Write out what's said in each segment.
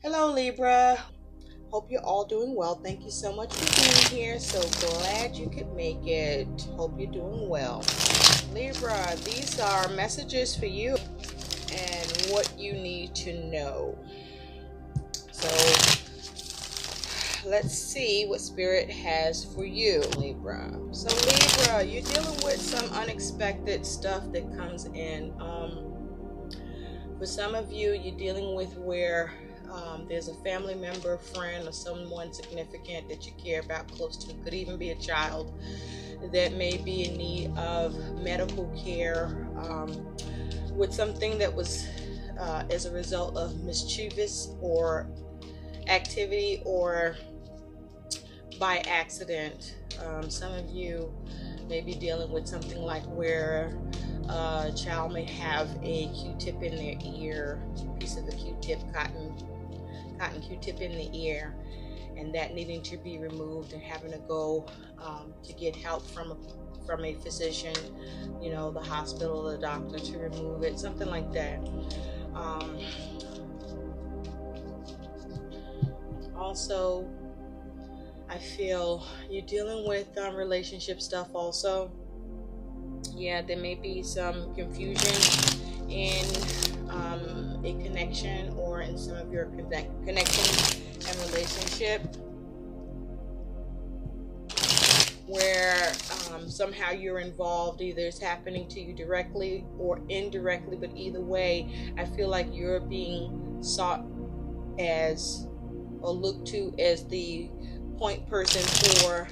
Hello Libra, hope you're all doing well. Thank you so much for being here. So glad you could make it. Hope you're doing well. Libra, these are messages for you and what you need to know. So let's see what Spirit has for you, Libra. So Libra, you're dealing with some unexpected stuff that comes in. For some of you, you're dealing with where there's a family member, friend, or someone significant that you care about, close to. Could even be a child that may be in need of medical care with something that was as a result of mischievous or activity or by accident. Some of you may be dealing with something like where a child may have a Q-tip in their ear, a piece of a Q-tip, cotton Q-tip in the ear, and that needing to be removed and having to go to get help from a physician, the hospital, the doctor, to remove it, something like that. Also, I feel you're dealing with relationship stuff also. Yeah, there may be some confusion in a connection or in some of your connection and relationship where somehow you're involved. Either it's happening to you directly or indirectly, but either way, I feel like you're being sought as or looked to as the point person for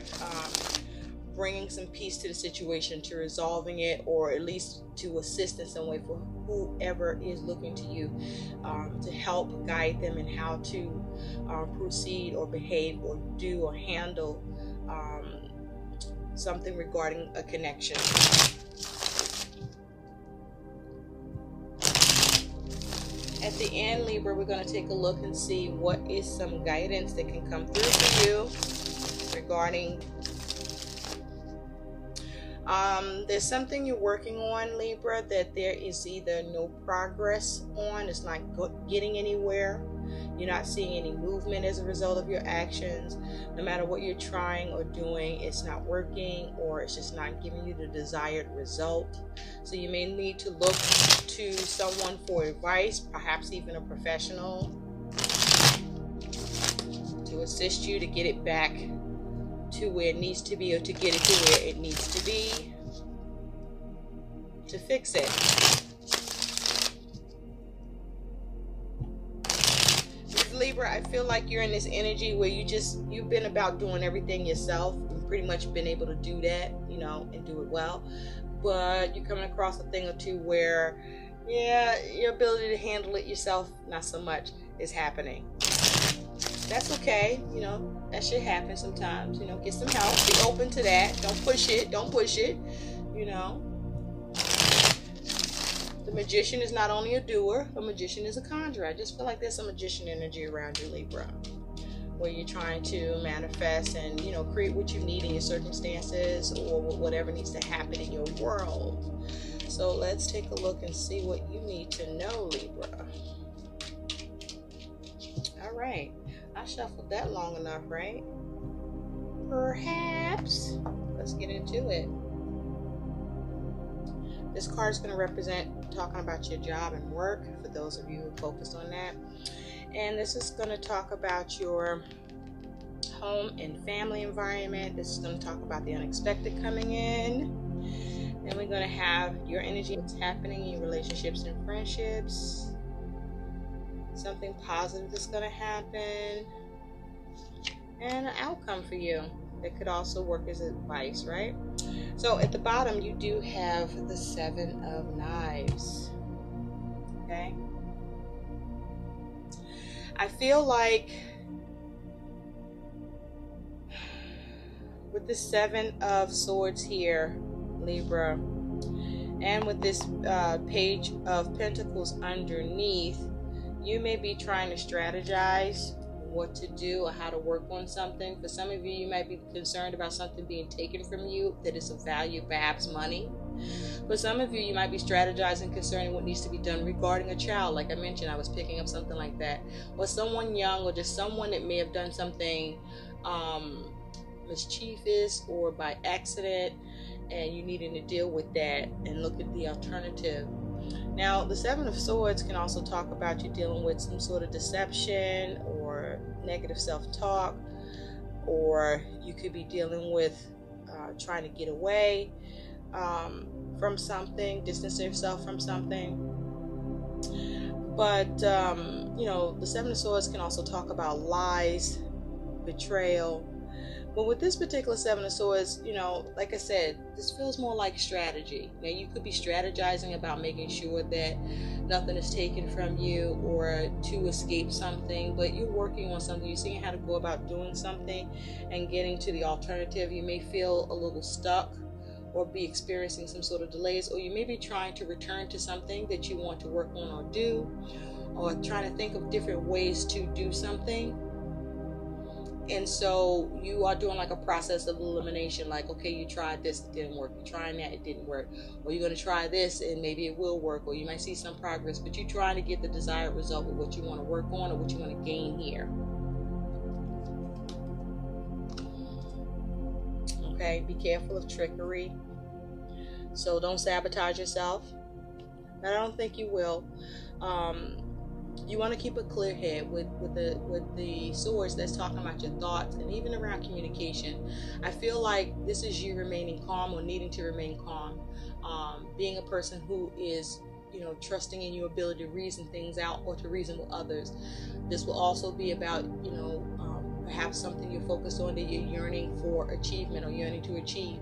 bringing some peace to the situation, to resolving it, or at least to assist in some way for whoever is looking to you to help guide them in how to proceed or behave or do or handle something regarding a connection. At the end, Libra, we're going to take a look and see what is some guidance that can come through for you regarding there's something you're working on, Libra, that there is either no progress on, it's not getting anywhere, you're not seeing any movement as a result of your actions. No matter what you're trying or doing, it's not working, or it's just not giving you the desired result. So you may need to look to someone for advice, perhaps even a professional, to assist you to get it back to where it needs to be, or to get it to where it needs to be, to fix it. With Libra, I feel like you're in this energy where you've been about doing everything yourself. You've pretty much been able to do that, and do it well. But you're coming across a thing or two where, your ability to handle it yourself, not so much, is happening. That's okay, that shit happens sometimes, get some help, be open to that, don't push it, The magician is not only a doer, a magician is a conjurer. I just feel like there's some magician energy around you, Libra, where you're trying to manifest and, create what you need in your circumstances or whatever needs to happen in your world. So let's take a look and see what you need to know, Libra. All right. I shuffled that long enough, right? Perhaps. Let's get into it. This card is going to represent talking about your job and work, for those of you who focused on that. And this is going to talk about your home and family environment. This is going to talk about the unexpected coming in. Then we're going to have your energy, what's happening in your relationships and friendships. Something positive that's going to happen, and an outcome for you that could also work as advice, right? So at the bottom, you do have the 7 of Knives. Okay, I feel like with the 7 of Swords here, Libra, and with this Page of Pentacles underneath, you may be trying to strategize what to do or how to work on something. For some of you, you might be concerned about something being taken from you that is of value, perhaps money. For some of you, you might be strategizing concerning what needs to be done regarding a child. Like I mentioned, I was picking up something like that. Or someone young, or just someone that may have done something mischievous or by accident, and you needing to deal with that and look at the alternative. Now, the Seven of Swords can also talk about you dealing with some sort of deception or negative self-talk, or you could be dealing with trying to get away from something, distance yourself from something. But you know, the Seven of Swords can also talk about lies, betrayal. But with this particular Seven of Swords, you know, like I said, this feels more like strategy. Now, you could be strategizing about making sure that nothing is taken from you or to escape something, but you're working on something. You're seeing how to go about doing something and getting to the alternative. You may feel a little stuck or be experiencing some sort of delays, or you may be trying to return to something that you want to work on or do, or trying to think of different ways to do something. And so you are doing like a process of elimination, like, okay, you tried this, it didn't work. You're trying that, it didn't work. Or you're going to try this and maybe it will work, or you might see some progress, but you're trying to get the desired result with what you want to work on or what you want to gain here. Okay, be careful of trickery. So don't sabotage yourself. I don't think you will. You want to keep a clear head with the swords that's talking about your thoughts, and even around communication. I feel like this is you remaining calm or needing to remain calm. Being a person who is, you know, trusting in your ability to reason things out or to reason with others. This will also be about, you know, perhaps something you're focused on that you're yearning for achievement or yearning to achieve.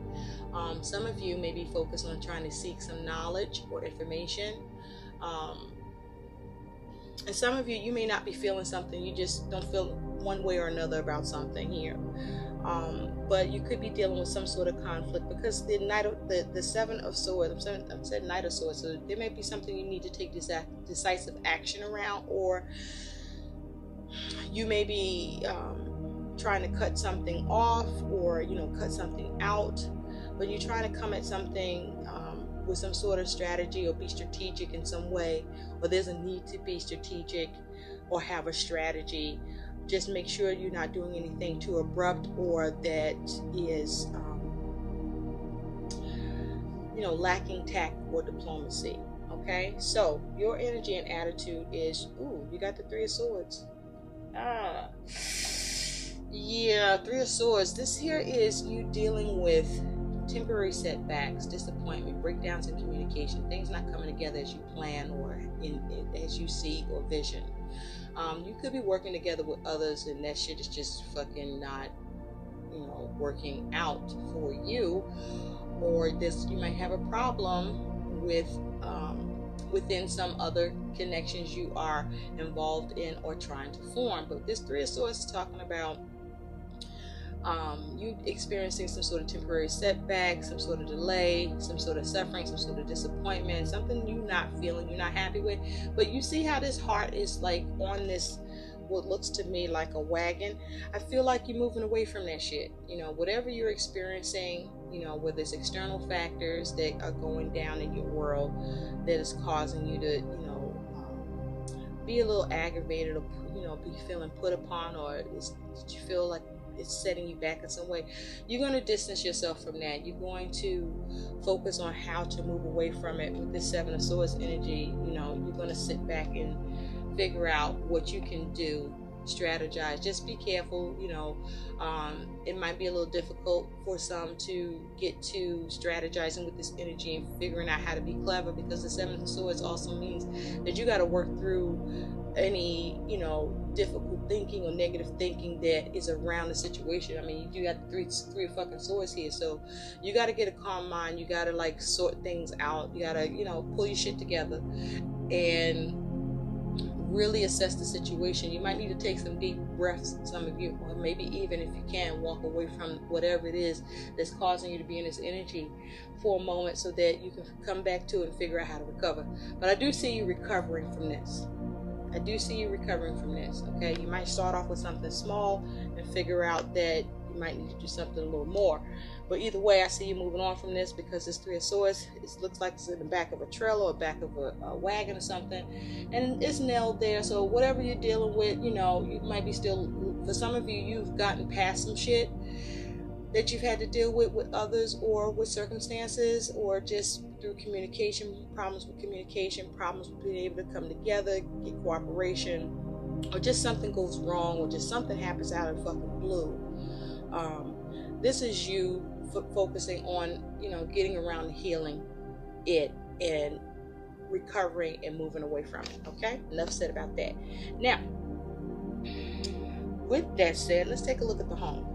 Some of you may be focused on trying to seek some knowledge or information. And some of you, you may not be feeling something. You just don't feel one way or another about something here. But you could be dealing with some sort of conflict, because the Seven of Swords, I'm saying Knight of Swords, so there may be something you need to take decisive action around, or you may be trying to cut something off, or, you know, cut something out, but you're trying to come at something with some sort of strategy or be strategic in some way, or there's a need to be strategic or have a strategy. Just make sure you're not doing anything too abrupt or that is, you know, lacking tact or diplomacy. Okay, so your energy and attitude is, ooh, you got the Three of Swords. Yeah, Three of Swords. This here is you dealing with temporary setbacks, disappointment, breakdowns in communication, things not coming together as you plan or as you see or vision. You could be working together with others and that shit is just fucking not, you know, working out for you, or you might have a problem with within some other connections you are involved in or trying to form. But this Three of Swords is talking about you experiencing some sort of temporary setback, some sort of delay, some sort of suffering, some sort of disappointment, something you're not feeling, you're not happy with. But you see how this heart is like on this, what looks to me like a wagon. I feel like you're moving away from that shit. You know, whatever you're experiencing, you know, whether it's external factors that are going down in your world that is causing you to, you know, be a little aggravated, or, you know, be feeling put upon, or you feel like it's setting you back in some way, you're going to distance yourself from that. You're going to focus on how to move away from it. With this Seven of Swords energy, you know, you're going to sit back and figure out what you can do, strategize. Just be careful, you know. It might be a little difficult for some to get to strategizing with this energy and figuring out how to be clever, because the Seven of Swords also means that you got to work through any, you know, difficult thinking or negative thinking that is around the situation. I mean, you got three fucking swords here, so you got to get a calm mind. You got to like sort things out. You got to, you know, pull your shit together and really assess the situation. You might need to take some deep breaths, some of you, or maybe even, if you can, walk away from whatever it is that's causing you to be in this energy for a moment, so that you can come back to it and figure out how to recover. But I do see you recovering from this. Okay, you might start off with something small and figure out that you might need to do something a little more. But either way, I see you moving on from this, because this Three of Swords, it looks like it's in the back of a trailer or back of a wagon or something, and it's nailed there. So whatever you're dealing with, you know, you might be still, for some of you, you've gotten past some shit that you've had to deal with others, or with circumstances, or just through communication, problems with being able to come together, get cooperation, or just something goes wrong, or just something happens out of fucking blue. This is you focusing on, you know, getting around to healing it and recovering and moving away from it. Okay, enough said about that. Now, with that said, let's take a look at the home.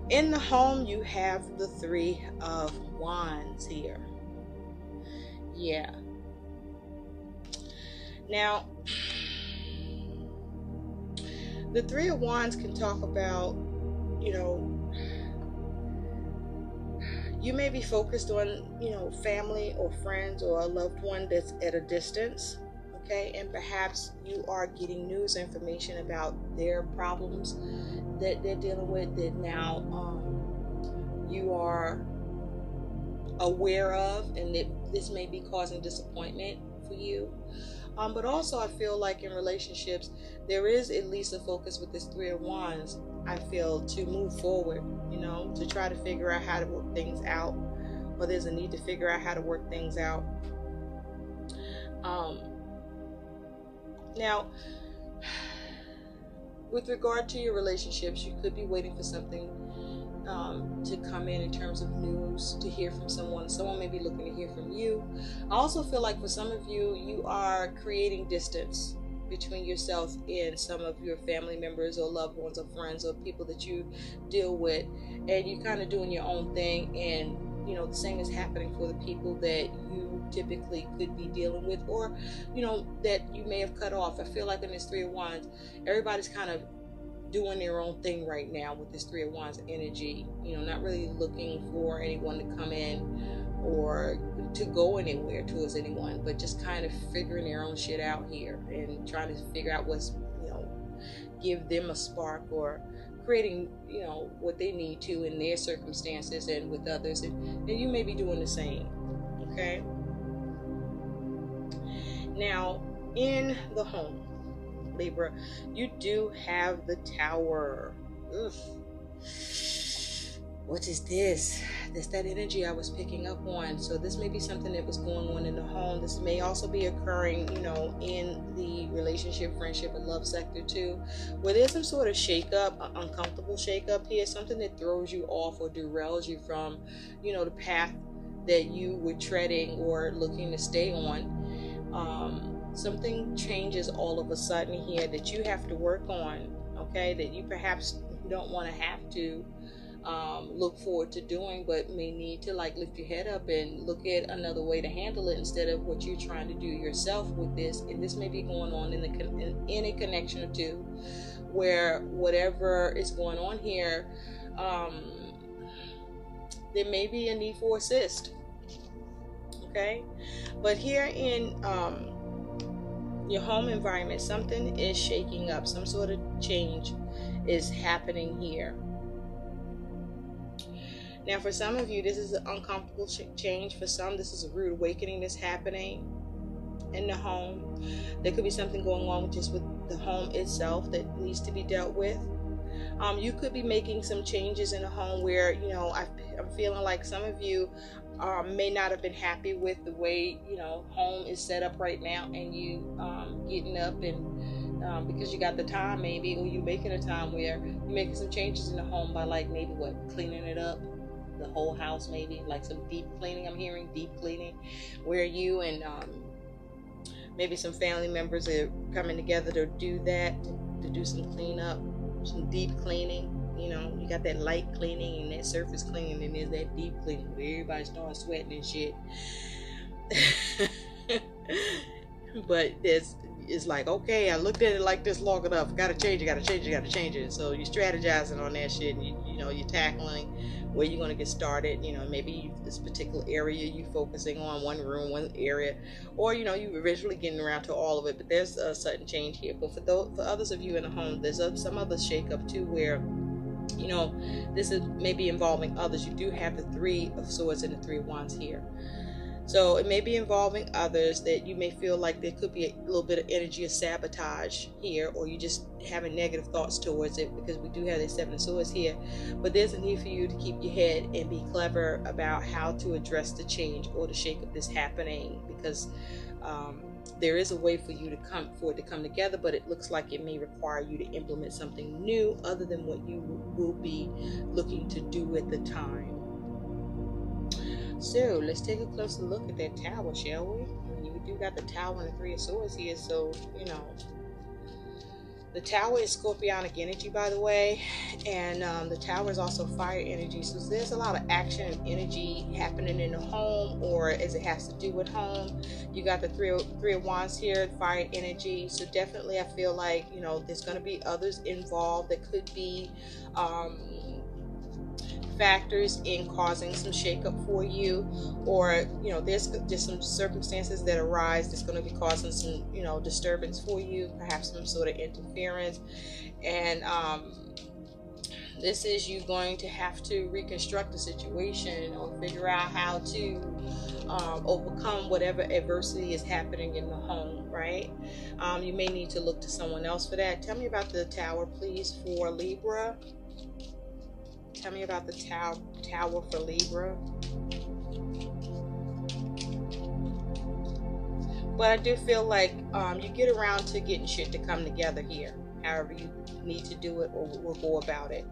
In the home, you have the Three of Wands here. Yeah. Now, the Three of Wands can talk about, you know, you may be focused on, you know, family or friends or a loved one that's at a distance, okay? And perhaps you are getting news information about their problems that they're dealing with, that now you are aware of, and that this may be causing disappointment for you. But also, I feel like in relationships, there is at least a focus with this Three of Wands, I feel, to move forward, you know, to try to figure out how to work things out, or there's a need to figure out how to work things out. Now, with regard to your relationships, you could be waiting for something to come in terms of news, to hear from someone. Someone may be looking to hear from you. I also feel like for some of you, you are creating distance between yourself and some of your family members or loved ones or friends or people that you deal with, and you're kind of doing your own thing, and you know, the same is happening for the people that you typically could be dealing with, or you know, that you may have cut off. I feel like in this Three of Wands, everybody's kind of doing their own thing right now with this Three of Wands energy, you know, not really looking for anyone to come in or to go anywhere towards anyone, but just kind of figuring their own shit out here and trying to figure out what's, you know, give them a spark, or creating, you know, what they need to in their circumstances and with others, and you may be doing the same. Okay, now in the home, Libra, you do have the Tower. Ugh. What is this? That's that energy I was picking up on. So this may be something that was going on in the home. This may also be occurring, you know, in the relationship, friendship, and love sector too, where there's some sort of shakeup, uncomfortable shakeup here, something that throws you off or derails you from, you know, the path that you were treading or looking to stay on. Something changes all of a sudden here that you have to work on, okay, that you perhaps don't want to have to look forward to doing, but may need to like lift your head up and look at another way to handle it instead of what you're trying to do yourself with this. And this may be going on in a connection or two, where whatever is going on here, there may be a need for assist, okay? But here in your home environment, something is shaking up. Some sort of change is happening here. Now, for some of you, this is an uncomfortable change. For some, this is a rude awakening that's happening in the home. There could be something going on just with the home itself that needs to be dealt with. You could be making some changes in the home where, you know, I'm feeling like some of you may not have been happy with the way, you know, home is set up right now, and you getting up and because you got the time maybe, or you making a time where you're making some changes in the home by like maybe cleaning it up, the whole house, maybe like some deep cleaning. I'm hearing deep cleaning, where you and maybe some family members are coming together to do that, to do some cleanup, some deep cleaning. You know, you got that light cleaning and that surface cleaning, and there's that deep cleaning where everybody starts sweating and shit. But it's like, okay, I looked at it like this long enough, gotta change it. So you're strategizing on that shit, and you know, you're tackling where you're going to get started. You know, maybe this particular area you focusing on, one room, one area, or you know, you eventually getting around to all of it. But there's a sudden change here. But for others of you in the home, there's some other shake up too, where You know, this is maybe involving others. You do have the Three of Swords and the Three of Wands here. So it may be involving others that you may feel like there could be a little bit of energy of sabotage here, or you just having negative thoughts towards it, because we do have the Seven of Swords here. But there's a need for you to keep your head and be clever about how to address the change or the shake of this happening, because there is a way for you to come together, but it looks like it may require you to implement something new other than what you will be looking to do at the time. So let's take a closer look at that Tower, shall we? You do got the Tower and the Three of Swords here, so you know. The Tower is Scorpionic energy, by the way, and the Tower is also fire energy. So there's a lot of action and energy happening in the home, or as it has to do with home. You got the Three of Wands here, fire energy. So definitely, I feel like, you know, there's going to be others involved that could be factors in causing some shakeup for you, or you know, there's just some circumstances that arise that's going to be causing some, you know, disturbance for you, perhaps some sort of interference, and this is you going to have to reconstruct the situation or figure out how to overcome whatever adversity is happening in the home, right? You may need to look to someone else for that. Tell me about the Tower, please, for Libra. Tell me about the Tower for Libra. But I do feel like you get around to getting shit to come together here, however you need to do it or will go about it.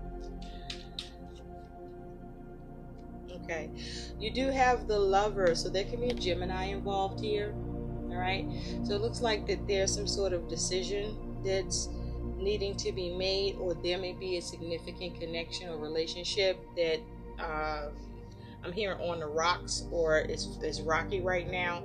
Okay, you do have the Lover, so there can be a Gemini involved here. All right, so it looks like that there's some sort of decision that's needing to be made, or there may be a significant connection or relationship that I'm hearing on the rocks, or it's rocky right now.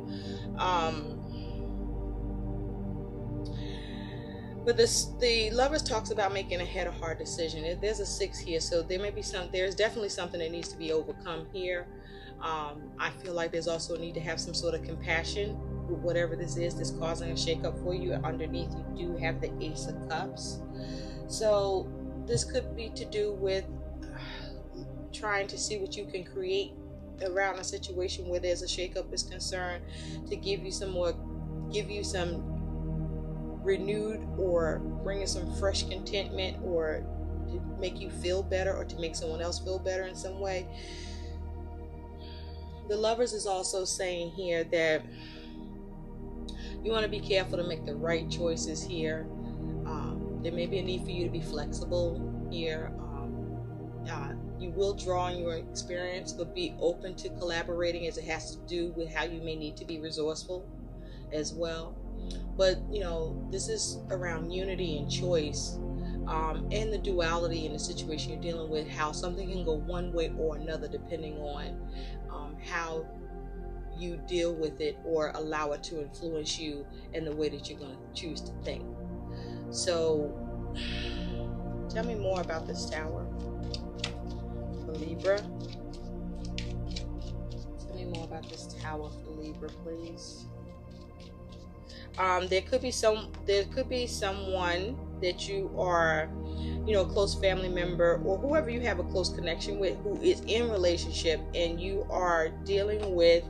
But the Lovers talks about making a head or heart decision. There's a 6 here, so there's definitely something that needs to be overcome here. I feel like there's also a need to have some sort of compassion with whatever this is that's causing a shakeup for you. Underneath, you do have the Ace of Cups. So this could be to do with trying to see what you can create around a situation where there's a shakeup is concerned, to give you some renewed, or bring in some fresh contentment, or to make you feel better, or to make someone else feel better in some way. The Lovers is also saying here that you want to be careful to make the right choices here. There may be a need for you to be flexible here. You will draw on your experience, but be open to collaborating, as it has to do with how you may need to be resourceful as well. But you know, this is around unity and choice, and the duality in the situation you're dealing with, how something can go one way or another depending on how you deal with it, or allow it to influence you in the way that you're going to choose to think. So tell me more about this Tower for Libra. Tell me more about this Tower for Libra, please. There could be someone that you are, you know, a close family member, or whoever you have a close connection with, who is in relationship, and you are dealing with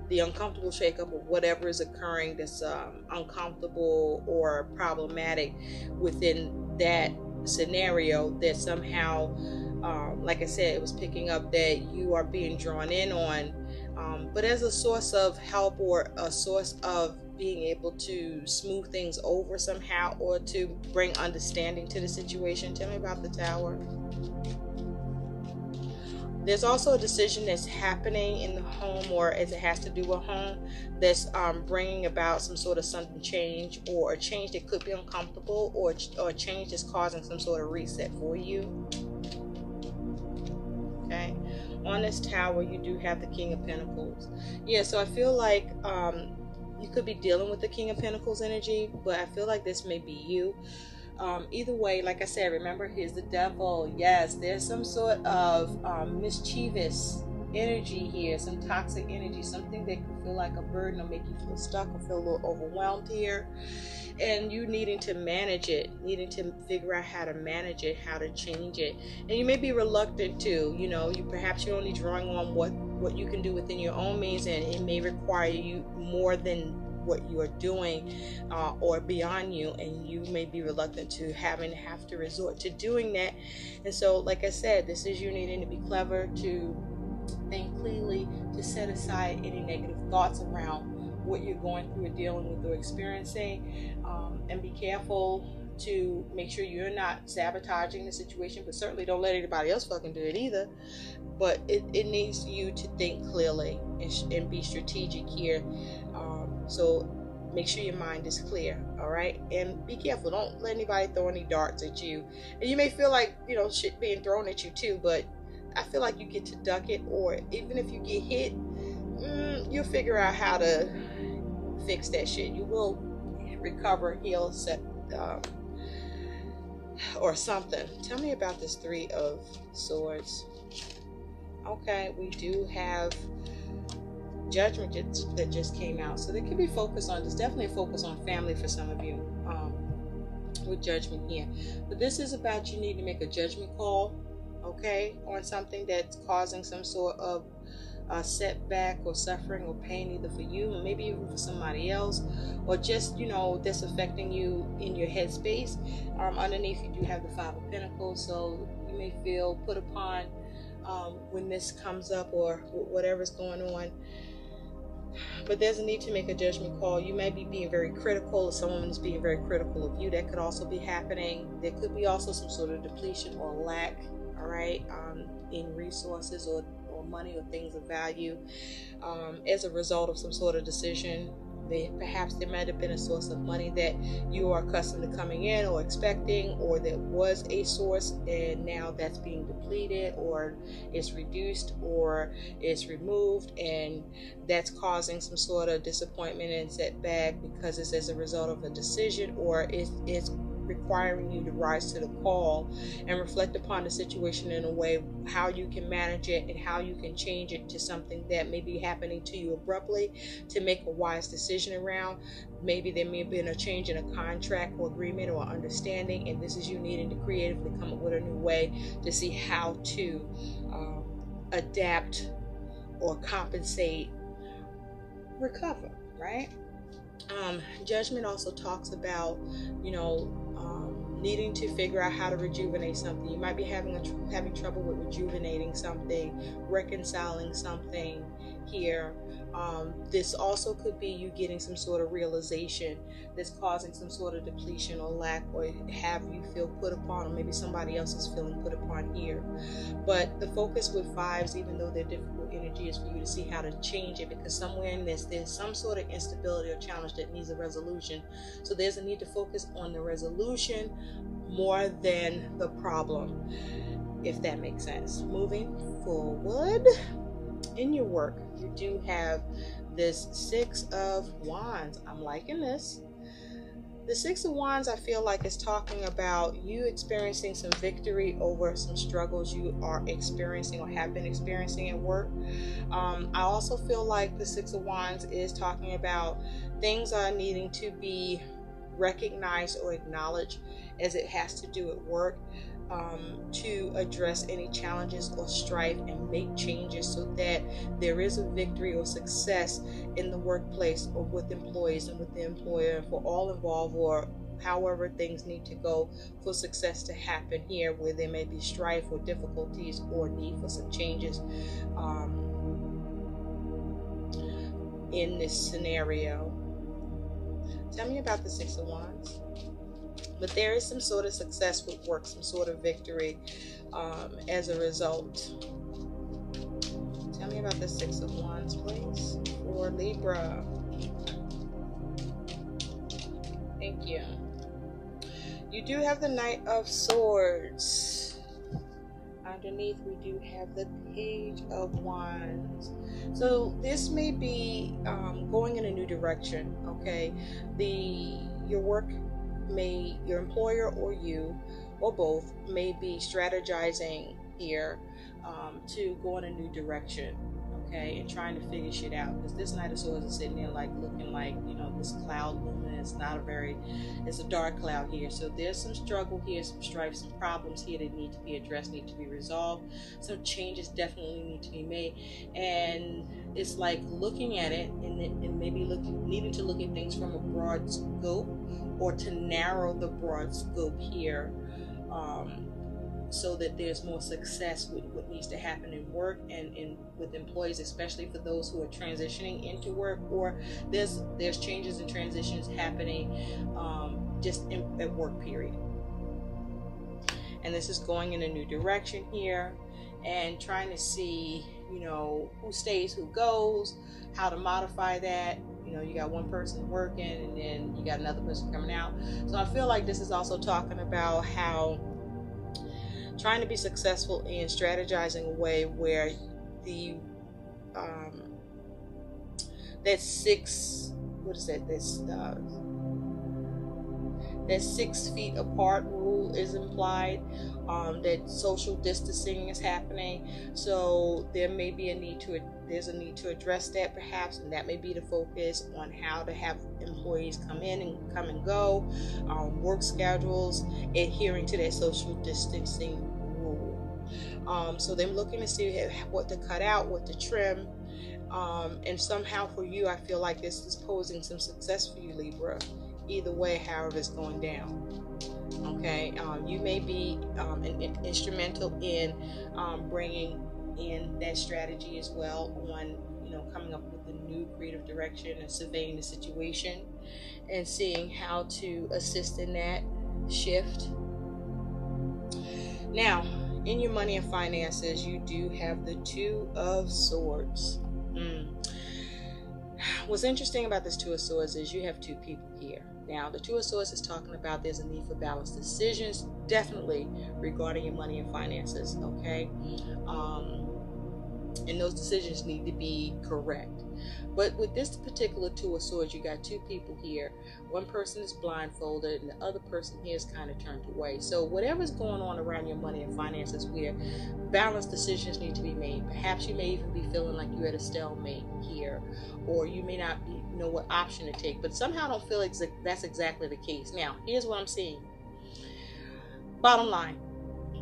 the uncomfortable shakeup of whatever is occurring that's uncomfortable or problematic within that scenario, that somehow, like I said, it was picking up that you are being drawn in on, but as a source of help, or a source of being able to smooth things over somehow, or to bring understanding to the situation. Tell me about the Tower. There's also a decision that's happening in the home, or as it has to do with home, that's bringing about some sort of sudden change, or a change that could be uncomfortable, or a change that's causing some sort of reset for you. Okay, on this Tower, you do have the King of Pentacles. Yeah, so I feel like you could be dealing with the King of Pentacles energy, but I feel like this may be you. Either way, like I said, remember, here's the Devil. Yes, there's some sort of mischievous energy here, some toxic energy, something that could feel like a burden or make you feel stuck or feel a little overwhelmed here, and you needing to manage it, needing to figure out how to manage it, how to change it. And you may be reluctant to, you perhaps you're only drawing on what you can do within your own means, and it may require you more than what you are doing or beyond you, and you may be reluctant to have to resort to doing that. And so, like I said, this is you needing to be clever, to think clearly, to set aside any negative thoughts around what you're going through or dealing with or experiencing, and be careful to make sure you're not sabotaging the situation, but certainly don't let anybody else fucking do it either. But it needs you to think clearly and be strategic here. So make sure your mind is clear, all right? And be careful. Don't let anybody throw any darts at you. And you may feel like, shit being thrown at you too, but I feel like you get to duck it, or even if you get hit, you'll figure out how to fix that shit. You will recover, heal, or something. Tell me about this Three of Swords. Okay, we do have Judgment that just came out, so there could be focus on, there's definitely a focus on family for some of you with Judgment here. But this is about you need to make a judgment call, okay, on something that's causing some sort of setback or suffering or pain, either for you or maybe even for somebody else, or just that's affecting you in your headspace. Underneath you do have the Five of Pentacles, so you may feel put upon when this comes up or whatever's going on. But there's a need to make a judgment call. You may be being very critical, or someone is being very critical of you. That could also be happening. There could be also some sort of depletion or lack, all right, in resources or money or things of value as a result of some sort of decision. Perhaps there might have been a source of money that you are accustomed to coming in or expecting, or there was a source and now that's being depleted, or it's reduced, or it's removed, and that's causing some sort of disappointment and setback because it's as a result of a decision, or it's requiring you to rise to the call and reflect upon the situation in a way how you can manage it and how you can change it to something that may be happening to you abruptly, to make a wise decision around. Maybe there may have been a change in a contract or agreement or understanding, and this is you needing to creatively come up with a new way to see how to adapt or compensate, recover, right? Judgment also talks about, needing to figure out how to rejuvenate something. You might be having trouble with rejuvenating something, reconciling something here. This also could be you getting some sort of realization that's causing some sort of depletion or lack, or have you feel put upon, or maybe somebody else is feeling put upon here. But the focus with fives, even though they're difficult energy, is for you to see how to change it, because somewhere in this there's some sort of instability or challenge that needs a resolution. So there's a need to focus on the resolution more than the problem, if that makes sense. Moving forward in your work, you do have this Six of Wands. I'm liking this. The Six of Wands, I feel like, is talking about you experiencing some victory over some struggles you are experiencing or have been experiencing at work. I also feel like the Six of Wands is talking about things are needing to be recognized or acknowledged as it has to do at work, to address any challenges or strife and make changes so that there is a victory or success in the workplace or with employees and with the employer, for all involved, or however things need to go for success to happen here, where there may be strife or difficulties or need for some changes in this scenario. Tell me about the Six of Wands. But there is some sort of success with work, some sort of victory as a result. Tell me about the Six of Wands, please, for Libra. Thank you. You do have the Knight of Swords. Underneath, we do have the Page of Wands. So this may be going in a new direction, okay? Your work your employer or you, or both, may be strategizing here to go in a new direction, okay, and trying to figure shit out, because this Knight of Swords is sitting there like looking like, you know, this cloud looming. It's a dark cloud here, so there's some struggle here, some strife, some problems here that need to be addressed, need to be resolved. Some changes definitely need to be made, and it's like looking at it and maybe needing to look at things from a broad scope, or to narrow the broad scope here, so that there's more success with what needs to happen in work and with employees, especially for those who are transitioning into work, or there's changes and transitions happening just at work, period. And this is going in a new direction here, and trying to see, you know, who stays, who goes, how to modify that. You know, you got one person working and then you got another person coming out. So I feel like this is also talking about how trying to be successful in strategizing a way where the that 6 feet apart rule is implied, that social distancing is happening, so there may be a need to address that, perhaps, and that may be the focus on how to have employees come and go, work schedules adhering to that social distancing rule. So they're looking to see what to cut out, what to trim, and somehow for you, I feel like this is posing some success for you, Libra. Either way, however it's going down, okay, you may be instrumental in bringing in that strategy as well, on, you know, coming up with a new creative direction and surveying the situation and seeing how to assist in that shift. Now, in your money and finances, you do have the 2 of Swords. What's interesting about this 2 of Swords is you have 2 people here. Now, the 2 of Swords is talking about there's a need for balanced decisions, definitely regarding your money and finances, okay? And those decisions need to be correct. But with this particular 2 of Swords, you got 2 people here. One person is blindfolded and the other person here is kind of turned away. So whatever's going on around your money and finances, where balanced decisions need to be made. Perhaps you may even be feeling like you're at a stalemate here, or you may not know what option to take, but somehow don't feel that's exactly the case. Now, here's what I'm seeing. Bottom line,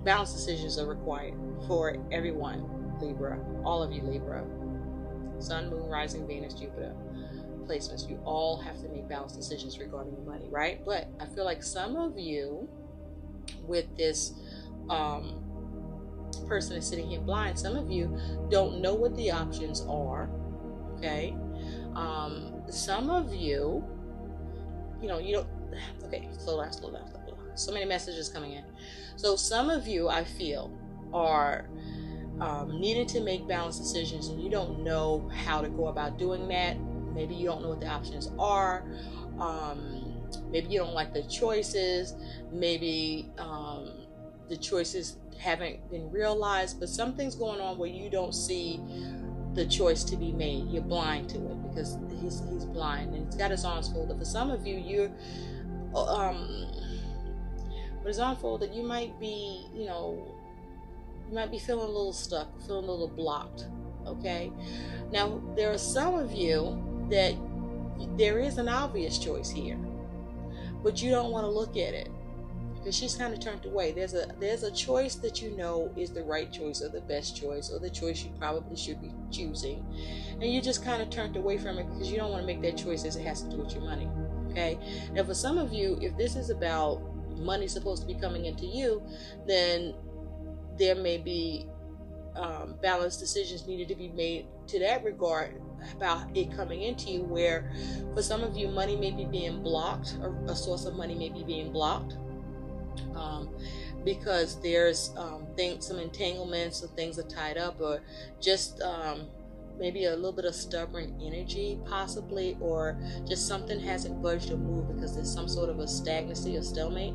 balanced decisions are required for everyone, Libra, all of you Libra. Sun, Moon, Rising, Venus, Jupiter placements. You all have to make balanced decisions regarding your money, right? But I feel like some of you, with this person that's sitting here blind, some of you don't know what the options are, okay? Some of you, you know, you don't, okay, slow down. So many messages coming in. So some of you, I feel, are needing to make balanced decisions, and you don't know how to go about doing that. Maybe you don't know what the options are. Maybe you don't like the choices. Maybe the choices haven't been realized, but something's going on where you don't see the choice to be made. You're blind to it because he's blind and he's got his arms folded. For some of you, you're with his arms folded, you might be, you know, you might be feeling a little stuck, feeling a little blocked, okay? Now, there are some of you that there is an obvious choice here, but you don't want to look at it because she's kind of turned away. There's a choice that you know is the right choice, or the best choice, or the choice you probably should be choosing, and you just kind of turned away from it because you don't want to make that choice as it has to do with your money, okay? Now, for some of you, if this is about money supposed to be coming into you, then there may be balanced decisions needed to be made to that regard about it coming into you, where for some of you, money may be being blocked, or a source of money may be being blocked because there's some entanglements, or things are tied up, or just maybe a little bit of stubborn energy possibly, or just something hasn't budged or moved because there's some sort of a stagnancy or stalemate.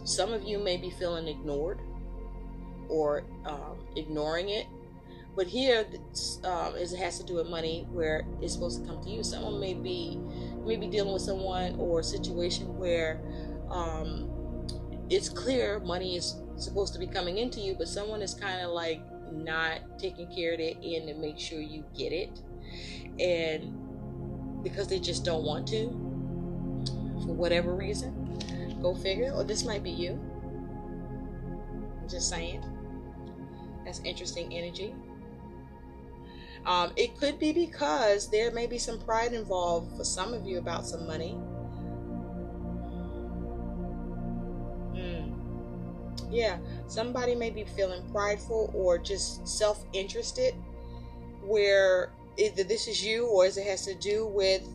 Some of you may be feeling ignored or ignoring it. But here, it has to do with money, where it's supposed to come to you. Someone may be dealing with someone or a situation where it's clear money is supposed to be coming into you, but someone is kind of like not taking care of their end to make sure you get it, and because they just don't want to for whatever reason. Go figure. Or this might be you. I'm just saying. That's interesting energy. It could be because there may be some pride involved for some of you about some money. Yeah, somebody may be feeling prideful or just self-interested, where either this is you or it has to do with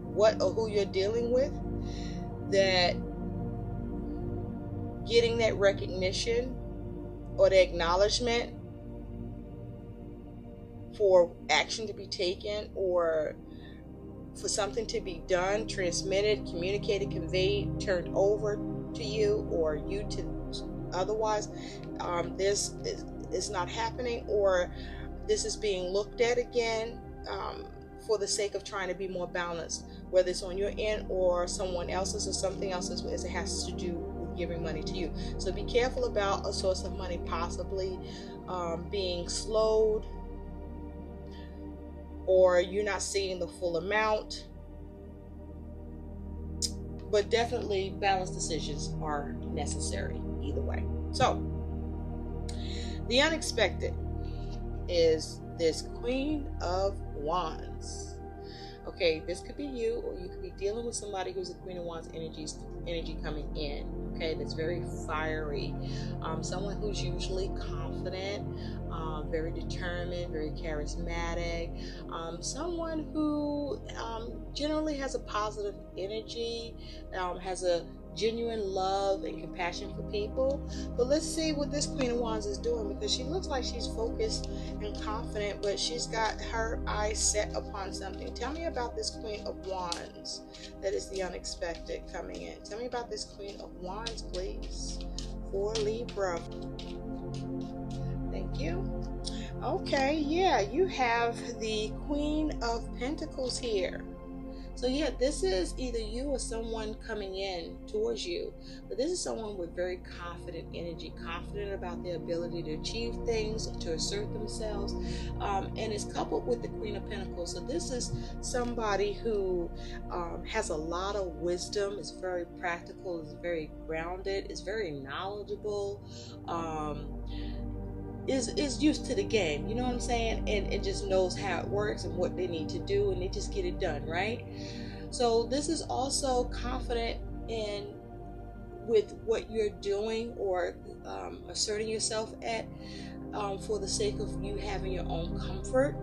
what or who you're dealing with, that getting that recognition or the acknowledgement for action to be taken or for something to be done, transmitted, communicated, conveyed, turned over to you or you to otherwise, this is not happening, or this is being looked at again for the sake of trying to be more balanced, whether it's on your end or someone else's or something else's, as it has to do with giving money to you. So be careful about a source of money possibly being slowed, or you're not seeing the full amount. But definitely balanced decisions are necessary either way. So the unexpected is this Queen of Wands. Okay, this could be you, or you could be dealing with somebody who's a Queen of Wands energy coming in. Okay, that's very fiery. Someone who's usually confident, very determined, very charismatic. Someone who generally has a positive energy, has a genuine love and compassion for people. But let's see what this Queen of Wands is doing, because she looks like she's focused and confident, but she's got her eyes set upon something. Tell me about this Queen of Wands that is the unexpected coming in. Tell me about this Queen of Wands, please, for Libra. Thank you. Okay, yeah, you have the Queen of Pentacles here. So yeah, this is either you or someone coming in towards you, but this is someone with very confident energy, confident about their ability to achieve things, to assert themselves, and it's coupled with the Queen of Pentacles. So this is somebody who has a lot of wisdom, is very practical, is very grounded, is very knowledgeable, is used to the game, you know what I'm saying, and just knows how it works and what they need to do, and they just get it done, right? So this is also confident in with what you're doing or asserting yourself at, for the sake of you having your own comfort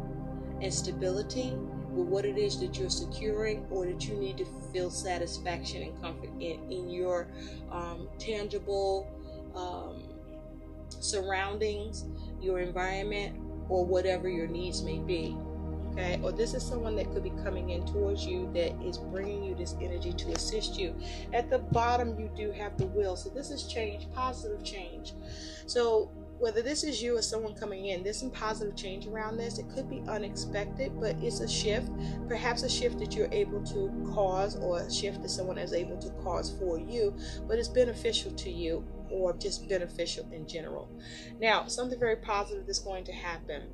and stability with what it is that you're securing, or that you need to feel satisfaction and comfort in your tangible surroundings, your environment, or whatever your needs may be. Okay, or this is someone that could be coming in towards you that is bringing you this energy to assist you. At the bottom, you do have the Wheel, so this is change, positive change. So whether this is you or someone coming in, there's some positive change around this. It could be unexpected, but it's a shift, perhaps a shift that you're able to cause, or a shift that someone is able to cause for you, but it's beneficial to you, or just beneficial in general. Now, something very positive that's going to happen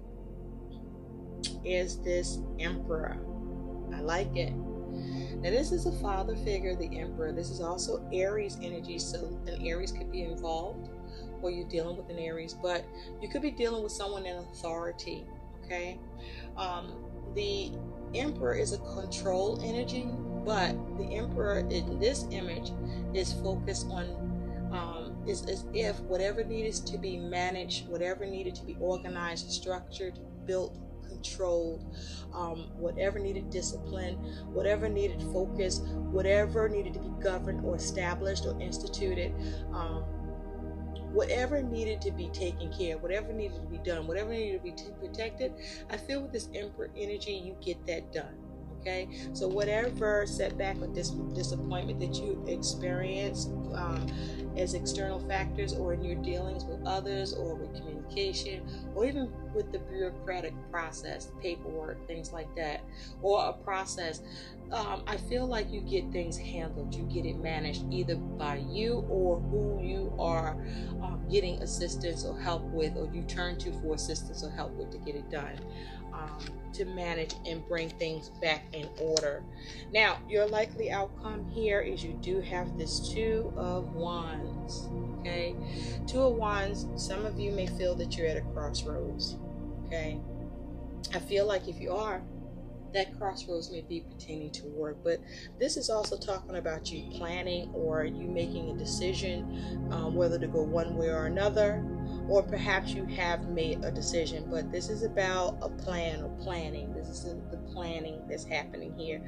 is this Emperor. I like it. Now, this is a father figure, the Emperor. This is also Aries energy, so an Aries could be involved, or you're dealing with an Aries, but you could be dealing with someone in authority, okay? The Emperor is a control energy, but the Emperor in this image is focused on is as if whatever needed to be managed, whatever needed to be organized, structured, built, controlled, whatever needed discipline, whatever needed focus, whatever needed to be governed or established or instituted, whatever needed to be taken care of, whatever needed to be done, whatever needed to be protected, I feel with this Emperor energy, you get that done. Okay, so whatever setback or disappointment that you experience as external factors, or in your dealings with others, or with communication, or even with the bureaucratic process, paperwork, things like that, or a process, I feel like you get things handled, you get it managed either by you or who you are getting assistance or help with, or you turn to for assistance or help with to get it done, to manage and bring things back in order. Now, your likely outcome here is you do have this Two of Wands. Okay, Two of Wands, some of you may feel that you're at a crossroads. Okay, I feel like if you are, that crossroads may be pertaining to work, but this is also talking about you planning or you making a decision, whether to go one way or another, or perhaps you have made a decision, but this is about a plan or planning. This is the planning that's happening here.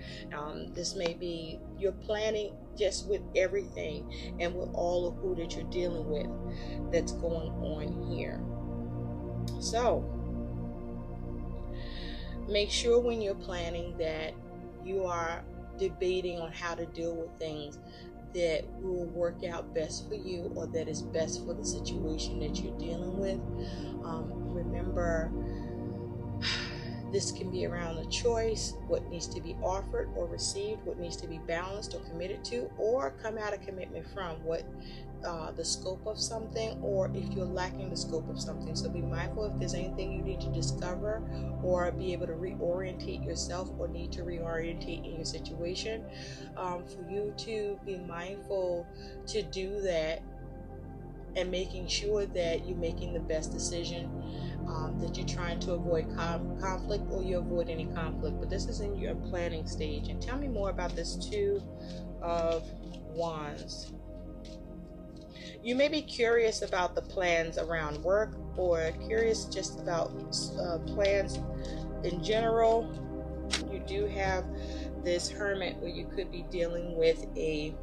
This may be you're planning just with everything and with all of who that you're dealing with that's going on here. So make sure when you're planning that you are debating on how to deal with things that will work out best for you, or that is best for the situation that you're dealing with. Remember, this can be around a choice, what needs to be offered or received, what needs to be balanced or committed to, or come out of commitment from what the scope of something, or if you're lacking the scope of something. So be mindful if there's anything you need to discover or be able to reorientate yourself, or need to reorientate in your situation, for you to be mindful to do that, and making sure that you're making the best decision, that you're trying to avoid conflict, or you avoid any conflict. But this is in your planning stage. And tell me more about this Two of Wands. You may be curious about the plans around work, or curious just about plans in general. You do have this Hermit, where you could be dealing with a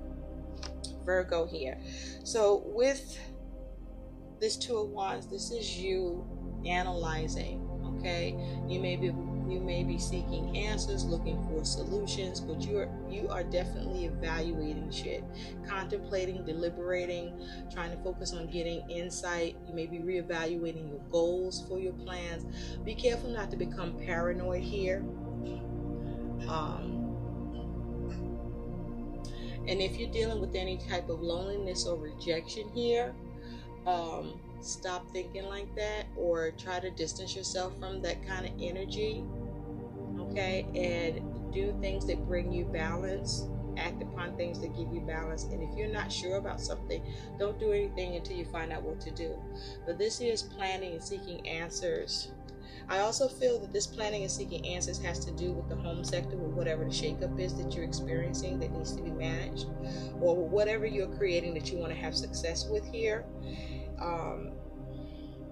Virgo here. So with this Two of Wands, this is you analyzing. Okay, you may be seeking answers, looking for solutions, but you are definitely evaluating shit, contemplating, deliberating, trying to focus on getting insight. You may be reevaluating your goals for your plans. Be careful not to become paranoid here. And if you're dealing with any type of loneliness or rejection here, stop thinking like that, or try to distance yourself from that kind of energy. Okay, and do things that bring you balance. Act upon things that give you balance. And if you're not sure about something, don't do anything until you find out what to do. But this is planning and seeking answers. I also feel that this planning and seeking answers has to do with the home sector, with whatever the shakeup is that you're experiencing that needs to be managed, or whatever you're creating that you want to have success with here,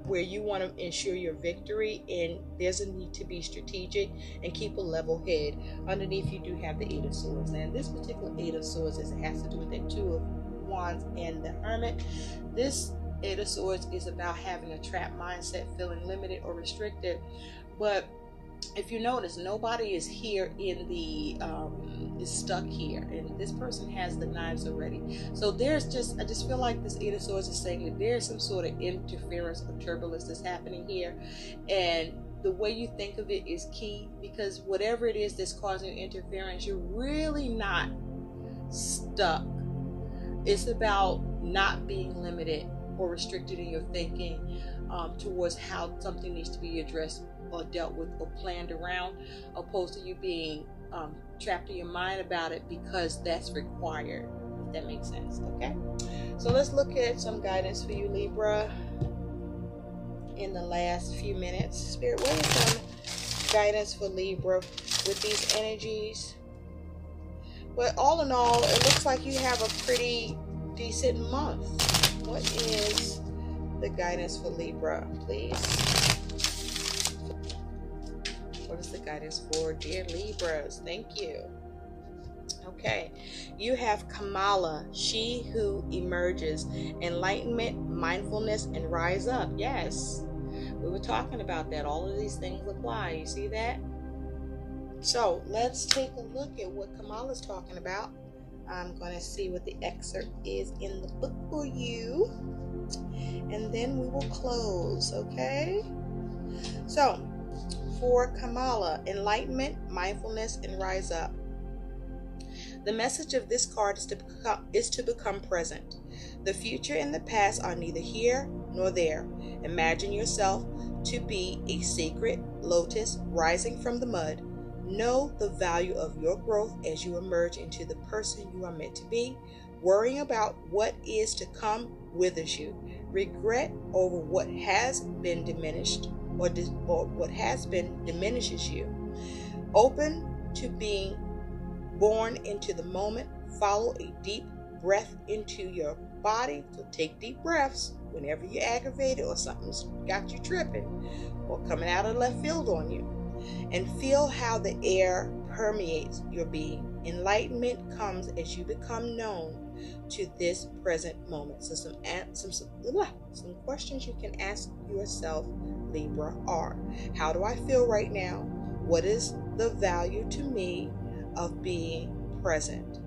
where you want to ensure your victory, and there's a need to be strategic and keep a level head. Underneath, you do have the Eight of Swords, and this particular Eight of Swords has to do with that Two of Wands and the Hermit. This Eight of Swords is about having a trapped mindset, feeling limited or restricted. But if you notice, nobody is here in the is stuck here, and this person has the knives already. So I just feel like this Eight of Swords is saying that there's some sort of interference or turbulence that's happening here, and the way you think of it is key, because whatever it is that's causing interference, you're really not stuck. It's about not being limited or restricted in your thinking towards how something needs to be addressed or dealt with or planned around, opposed to you being trapped in your mind about it because that's required, if that makes sense. Okay, so let's look at some guidance for you, Libra, in the last few minutes. Spirit, what is some guidance for Libra with these energies? Well, all in all, it looks like you have a pretty decent month. What is the guidance for Libra, please? What is the guidance for dear Libras? Thank you. Okay, you have Kamala, she who emerges, enlightenment, mindfulness, and rise up. Yes, we were talking about that. All of these things apply. You see that? So let's take a look at what Kamala's talking about. I'm going to see what the excerpt is in the book for you, and then we will close, okay? So, for Kamala, enlightenment, mindfulness, and rise up. The message of this card is to become present. The future and the past are neither here nor there. Imagine yourself to be a sacred lotus rising from the mud. Know the value of your growth as you emerge into the person you are meant to be. Worrying about what is to come withers you. Regret over what has been diminished or what has been diminishes you. Open to being born into the moment. Follow a deep breath into your body. So take deep breaths whenever you're aggravated or something's got you tripping or coming out of left field on you. And feel how the air permeates your being. Enlightenment comes as you become known to this present moment. So some questions you can ask yourself, Libra, are: how do I feel right now? What is the value to me of being present?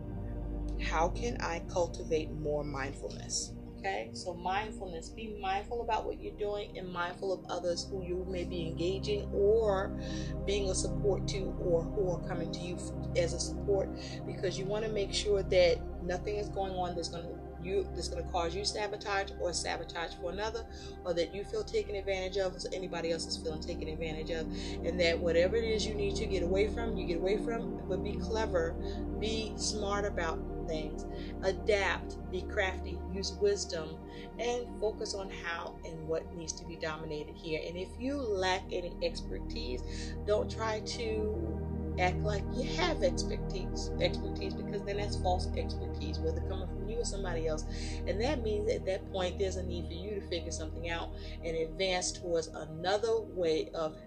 How can I cultivate more mindfulness? Okay, so mindfulness, be mindful about what you're doing and mindful of others who you may be engaging or being a support to, or who are coming to you as a support, because you want to make sure that nothing is going on that's going to cause you sabotage or sabotage for another, or that you feel taken advantage of, or anybody else is feeling taken advantage of, and that whatever it is you need to get away from, you get away from. But be clever, be smart about things, adapt, be crafty, use wisdom, and focus on how and what needs to be dominated here. And if you lack any expertise, don't try to act like you have expertise, because then that's false expertise, whether coming from you or somebody else. And that means at that point there's a need for you to figure something out and advance towards another way of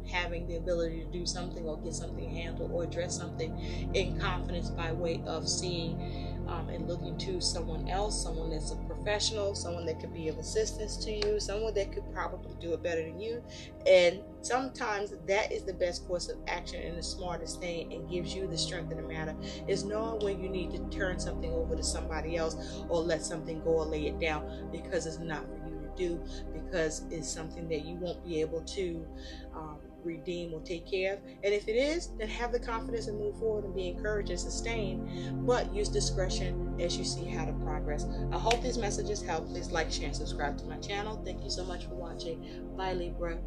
having the ability to do something or get something handled or address something in confidence, by way of seeing and looking to someone else, someone that's a professional, someone that could be of assistance to you, someone that could probably do it better than you. And sometimes that is the best course of action and the smartest thing, and gives you the strength of the matter, is knowing when you need to turn something over to somebody else or let something go or lay it down, because it's not for you to do, because it's something that you won't be able to redeem or take care of. And if it is, then have the confidence and move forward and be encouraged and sustained, but use discretion as you see how to progress. I hope these messages help. Please like, share, and subscribe to my channel. Thank you so much for watching. Bye, Libra.